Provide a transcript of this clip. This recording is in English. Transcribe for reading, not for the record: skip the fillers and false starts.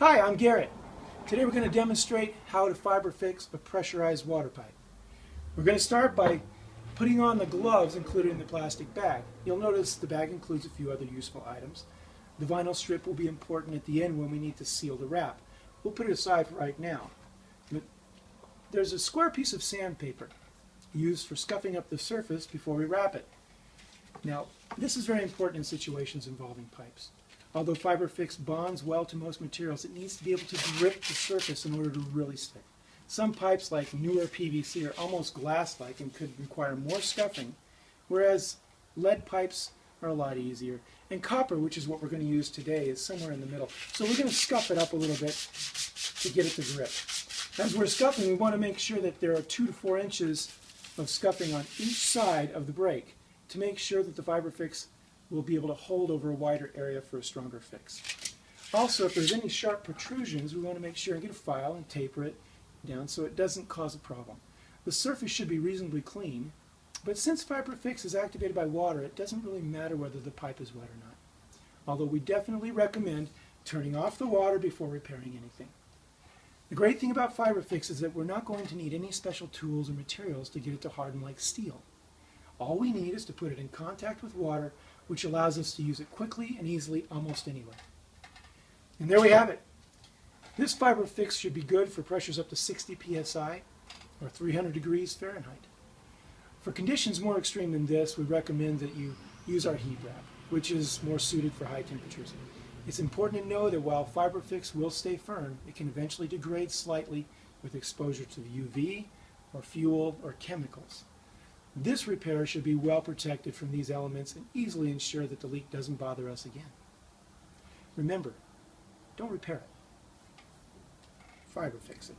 Hi, I'm Garrett. Today we're going to demonstrate how to fiber fix a pressurized water pipe. We're going to start by putting on the gloves included in the plastic bag. You'll notice the bag includes a few other useful items. The vinyl strip will be important at the end when we need to seal the wrap. We'll put it aside for right now. But there's a square piece of sandpaper used for scuffing up the surface before we wrap it. Now, this is very important in situations involving pipes. Although FiberFix bonds well to most materials, it needs to be able to grip the surface in order to really stick. Some pipes, like newer PVC, are almost glass-like and could require more scuffing, whereas lead pipes are a lot easier. And copper, which is what we're going to use today, is somewhere in the middle. So we're going to scuff it up a little bit to get it to grip. As we're scuffing, we want to make sure that there are 2 to 4 inches of scuffing on each side of the break to make sure that the FiberFix will be able to hold over a wider area for a stronger fix. Also, if there's any sharp protrusions, we want to make sure and get a file and taper it down so it doesn't cause a problem. The surface should be reasonably clean, but since FiberFix is activated by water, it doesn't really matter whether the pipe is wet or not. Although we definitely recommend turning off the water before repairing anything. The great thing about FiberFix is that we're not going to need any special tools or materials to get it to harden like steel. All we need is to put it in contact with water, which allows us to use it quickly and easily almost anywhere. And there we have it. This FiberFix should be good for pressures up to 60 psi or 300 degrees Fahrenheit. For conditions more extreme than this, we recommend that you use our heat wrap, which is more suited for high temperatures. It's important to know that while FiberFix will stay firm, it can eventually degrade slightly with exposure to the UV or fuel or chemicals. This repair should be well protected from these elements and easily ensure that the leak doesn't bother us again. Remember, don't repair it. FiberFix it.